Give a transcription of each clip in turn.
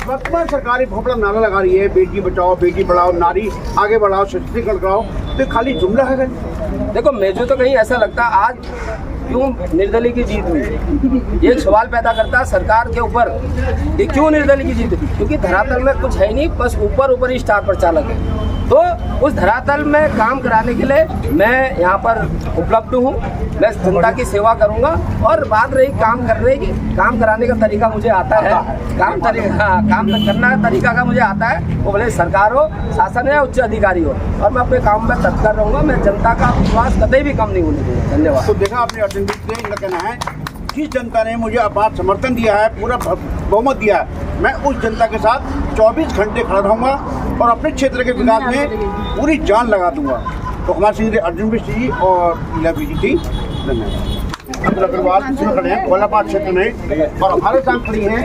वर्तमान सरकार बहुत बड़ा नारा लगा रही है, बेटी बचाओ बेटी पढ़ाओ, नारी आगे बढ़ाओ, सशक्तिकरण कराओ, तो खाली जुमला है। देखो मुझे तो कहीं ऐसा लगता है आज क्यों निर्दलीय की जीत हुई, ये एक सवाल पैदा करता है सरकार के ऊपर कि क्यों निर्दलीय की जीत हुई। क्योंकि धरातल में कुछ है नहीं, बस ऊपर ही स्टार प्रचारक है। तो उस धरातल में काम कराने के लिए मैं यहाँ पर उपलब्ध हूँ, मैं जनता की सेवा करूँगा। और बात रही काम करने की, काम कराने का तरीका मुझे आता है, काम करना का तरीका का मुझे आता है, वो भले सरकार हो, शासन है, उच्च अधिकारी हो, और मैं अपने काम में तत्पर रहूँगा। मैं जनता का विश्वास कतई भी कम नहीं होने दूँगा। धन्यवाद। तो देखा आपने अर्जुन जी ने, इनका कहना है जिस जनता ने मुझे अपार समर्थन दिया है, पूरा बहुमत दिया है, मैं उस जनता के साथ 24 घंटे खड़ा रहूँगा और अपने क्षेत्र के विकास में पूरी जान लगा दूंगा। तो हमारे सिंह अर्जुन बिष्ट जी और लीला जी थी। धन्यवाद। अग्रवाल खड़े हैं गोलापाट क्षेत्र में, और हमारे साथ खड़ी हैं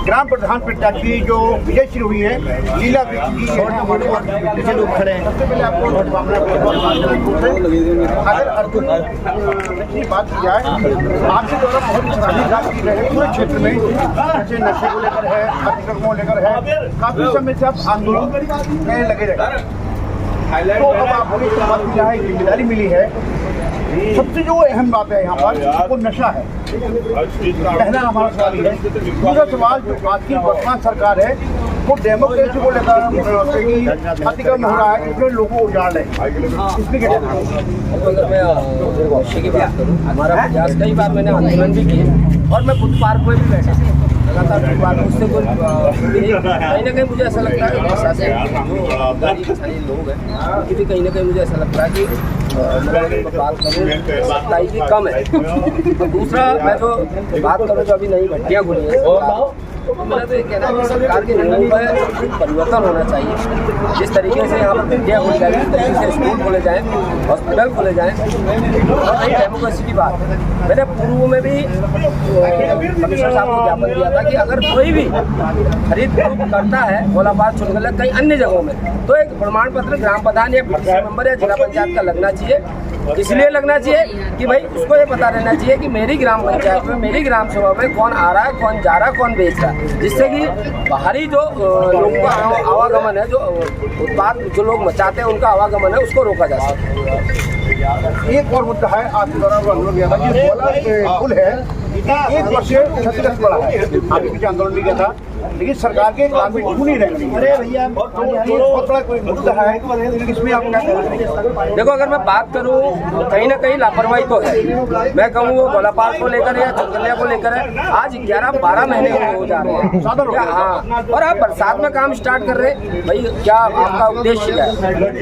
ग्राम प्रधान प्रत्याशी जो विजय श्री हुई है लीला जी। लोग खड़े हैं। सबसे पहले आपको अगर अर्जुन की बात की जाए, आपके द्वारा बहुत सराहनीय काम की रहे पूरे क्षेत्र में, जैसे नशे को लेकर है, अतिक्रमण को लेकर है, काफी समय से आप आंदोलन में लगे रहे। तो अब आप बोली जिम्मेदारी मिली है, सबसे जो अहम बात है यहाँ पर वो नशा है। पहला हमारा सवाल है। दूसरा सवाल जो आज की वर्तमान सरकार है वो डेमोक्रेसी को लेकर अतिक्रमण हो रहा है, इसमें लोगों को उजाड़ रहे हैं, इसमें क्या कहना है? अगर मैं विषय की बात करूँ, हमारा प्रयास कई बार मैंने आंदोलन भी किए और मैं खुद पार्क में भी बैठा लगातार बार उससे कोई कहीं ना कहीं मुझे ऐसा लगता है कि लोग हैं उनकी भी कहीं ना कहीं मुझे ऐसा लगता है कि बात करूँ सच्चाई की कम है। तो दूसरा मैं जो बात करूँ जो अभी नई भट्टियाँ खुली हैं, तो मेरा तो ये कहना है कि सरकार के नियमों में परिवर्तन होना चाहिए। जिस तरीके से यहाँ पर भट्टियाँ खुल जाएगी, जिस तरीके से स्कूल खोले जाएँ, हॉस्पिटल खोले जाएँ, और नई डेमोक्रेसी की बात मैंने पूर्व में भी कमिश्नर साहब को ज्ञापन दिया था कि अगर कोई भी खरीद करता है गोलापाट चुनगला कई अन्य जगहों में, तो एक प्रमाण पत्र ग्राम प्रधान या मेंबर या जिला पंचायत का लगना चाहिए। इसलिए लगना चाहिए कि भाई उसको ये पता रहना चाहिए कि मेरी ग्राम पंचायत में, मेरी ग्राम सभा में कौन आ रहा है, कौन जा रहा है, कौन बेच रहा है, जिससे कि बाहरी जो लोगों का आवागमन है, जो उत्पाद जो लोग मचाते हैं उनका आवागमन है, उसको रोका जा सके। एक और मुद्दा है, आपके द्वारा अनुरोध किया था कि गोला पुल है, एक वर्ष से क्षतिग्रस्त पड़ा है, आगे पीछे आंदोलन भी किया था, लेकिन सरकार के काम में क्यों नहीं रह रही? अरे भैया बहुत बड़ा कोई मुद्दा है, इसमें आप क्या कहेंगे? देखो अगर मैं बात करूं कहीं ना कहीं लापरवाही तो है। मैं कहूँ वो गोलापाट को लेकर या चुनगलिया को लेकर है, आज 11-12 महीने हो जा रहे हैं। हाँ, और आप बरसात में काम स्टार्ट कर रहे हैं, भाई क्या आपका उद्देश्य क्या है?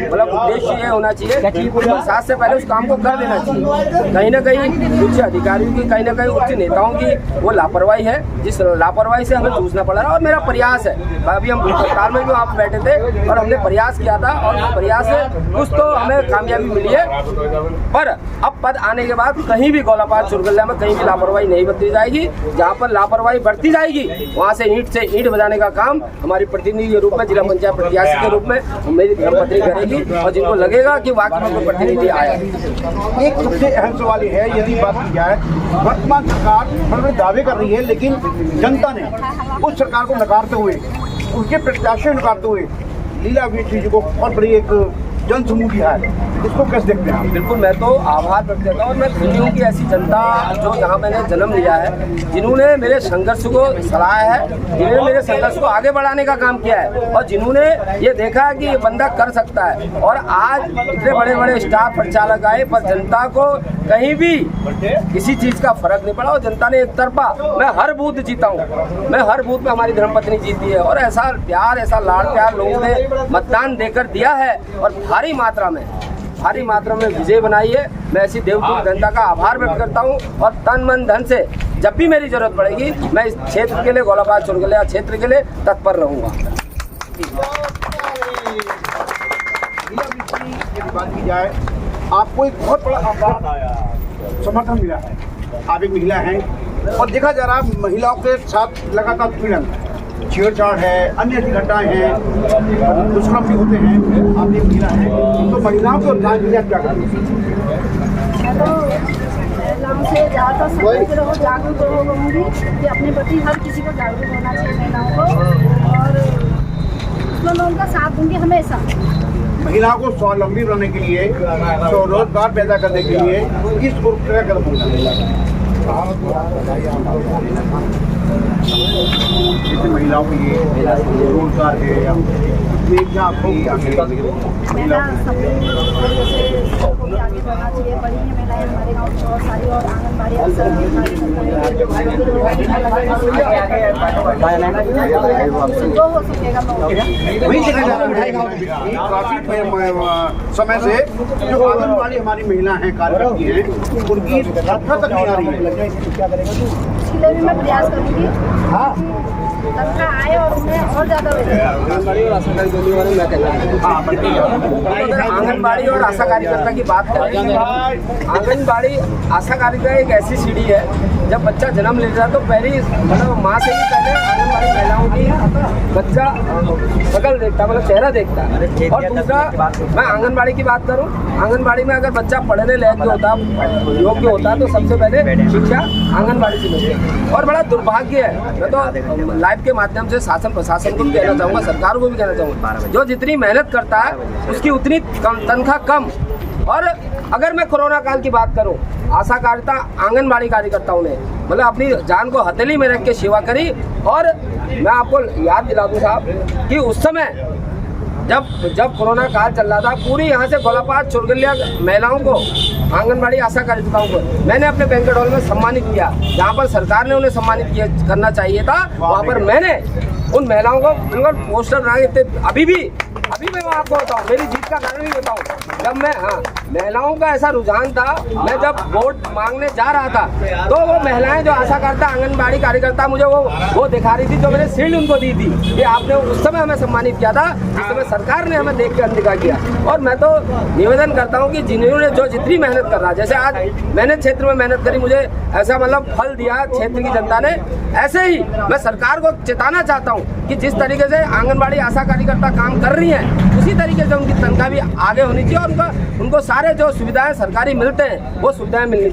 मतलब उद्देश्य ये होना चाहिए कि बरसात से पहले उस काम को कर देना चाहिए। कहीं ना कहीं उच्च अधिकारियों की, कहीं ना कहीं उच्च नेताओं की वो लापरवाही है, जिस लापरवाही से हमें जूझना पड़ रहा है। और मेरा प्रयास है, अभी हम अस्पताल में भी वहाँ पे बैठे थे और हमने प्रयास किया था, और प्रयास से कुछ तो हमें कामयाबी मिली है। पर अब पद आने के बाद कहीं भी गोलापाट चुनगलिया में कहीं भी लापरवाही नहीं बरती जाएगी। जहाँ पर लापरवाही बढ़ती जाएगी वहाँ से ईंट बजाने का काम हमारी प्रतिनिधि के रूप में, जिला पंचायत प्रत्याशी के रूप में मेरी धर्मपत्नी करेगी, और जिनको लगेगा कि वाकई में कोई प्रतिनिधि आया। एक सबसे अहम सवाल ये है, यदि बात की जाए वर्तमान सरकार बड़े दावे कर रही है, लेकिन जनता ने उस सरकार को नकारते हुए, उनके प्रत्याशी नकारते हुए लीला जी को बहुत बड़ी एक जन समूह दिया है, इसको कैसे देखते हैं? बिल्कुल, मैं तो आभार व्यक्त करता हूँ और मैं धन्य हूँ कि ऐसी जनता जो यहाँ मैंने जन्म लिया है, जिन्होंने मेरे संघर्ष को सराहा है, जिन्होंने मेरे संघर्ष को आगे बढ़ाने का काम किया है, और जिन्होंने ये देखा है कि ये बंदा कर सकता है। और आज इतने बड़े बड़े स्टाफ प्रचालक आए, पर जनता को कहीं भी किसी चीज़ का फर्क नहीं पड़ा, और जनता ने एक तरफा, मैं हर बूथ जीता हूँ, मैं हर बूथ में हमारी धर्मपत्नी जीती है, और ऐसा प्यार, ऐसा लाड़ प्यार लोगों ने मतदान देकर दिया है, और भारी मात्रा में विजय बनाई है। मैं ऐसी देवदूत जनता का आभार व्यक्त करता हूं, और तन मन धन से जब भी मेरी जरूरत पड़ेगी मैं इस क्षेत्र के लिए, गोलापाट चुनगलिया क्षेत्र के लिए तत्पर रहूंगा। बात की जाए, आपको एक बहुत बड़ा समर्थन मिला है, आप एक महिला हैं, और देखा जा रहा है महिलाओं के साथ लगातार पीड़न, छेड़छाड़ है, अन्य घटनाएं हैं, दुष्कर्म भी होते हैं, आप एक महिला हैं, तो महिलाओं को ध्यान दिया क्या करें? महिलाओं से ज़्यादा सतर्क रहो, जागरूक रहो, कहूँगी कि अपने प्रति हर किसी को जागरूक होना चाहिए महिलाओं को, उसमें मैं उनका साथ दूंगी हमेशा। महिलाओं को स्वावलंबी बनाने के लिए, स्वरोजगार पैदा करने के लिए किस प्रकार का कदम उठाना जैसे महिलाओं के लिए रोजगार है या महिला सब को भी आगे बढ़ना चाहिए। बड़ी हैं महिलाएं हमारे गाँव में बहुत सारी, और आंगनबाड़ी अफसर जो हो सकेगा वही देखा जा रहा है काफी समय से जो आंगनबाड़ी हमारी महिला हैं, कार्य करती हैं, उनकी तनख्वाह तक नहीं आ रही है। उसके लिए भी मैं प्रयास करूँगी तनख्वाह आए और उन्हें और ज़्यादा आंगनबाड़ी और आशा कार्यकर्ता के बारे में मैं कहना अगर आंगनबाड़ी और आशा कार्यकर्ता की बात करें, आंगनबाड़ी आशा कार्यकर्ता एक ऐसी सीढ़ी है, जब बच्चा जन्म लेता है तो पहली मतलब माँ से ही पहले आंगनबाड़ी महिलाओं की बच्चा शकल देखता, मतलब चेहरा देखता है। और दूसरा मैं आंगनबाड़ी की बात करूँ, आंगनबाड़ी में अगर बच्चा पढ़ने लायक योग्य होता है तो सबसे पहले शिक्षा आंगनबाड़ी से मिलती है। और बड़ा दुर्भाग्य है, मैं तो लाइव के माध्यम से शासन प्रशासन को भी कहना चाहूँगा, सरकार को भी कहना चाहूँगा, जो जितनी मेहनत करता है उसकी उतनी तनख्वाह कम। और अगर मैं कोरोना काल की बात करूं, आशा कार्यकर्ता आंगनबाड़ी कार्यकर्ताओं ने मतलब अपनी जान को हथेली में रख के सेवा करी। और मैं आपको याद दिला दूं साहब कि उस समय जब कोरोना काल चल रहा था, पूरी यहाँ से गोलापाट चुरगलिया महिलाओं को, आंगनबाड़ी आशा कार्यकर्ताओं को मैंने अपने बैंक्वेट हॉल में सम्मानित किया। जहाँ पर सरकार ने उन्हें सम्मानित करना चाहिए था, वहाँ पर मैंने उन महिलाओं को उनका पोस्टर बना के अभी मैं आपको बताऊँ, मेरी जीत का कारण भी बताऊँ, जब मैं महिलाओं का ऐसा रुझान था, मैं जब वोट मांगने जा रहा था तो वो महिलाएं जो आशा करता आंगनबाड़ी कार्यकर्ता मुझे वो दिखा रही थी, जो मैंने शील्ड उनको दी थी कि आपने उस समय हमें सम्मानित किया था, जिस समय सरकार ने हमें देख के अनदेखा किया। और मैं तो निवेदन करता हूँ कि जिन्होंने जो जितनी मेहनत कर रहा है, जैसे आज मैंने क्षेत्र में मेहनत करी, मुझे ऐसा मतलब फल दिया क्षेत्र की जनता ने, ऐसे ही मैं सरकार को चेताना चाहता हूँ कि जिस तरीके से आंगनबाड़ी आशा कार्यकर्ता काम कर रही हैं, उसी तरीके से उनकी तनख्वाह भी आगे होनी चाहिए और उनको सारे जो सुविधाएं सरकारी मिलते हैं वो सुविधाएं मिलनी चाहिए।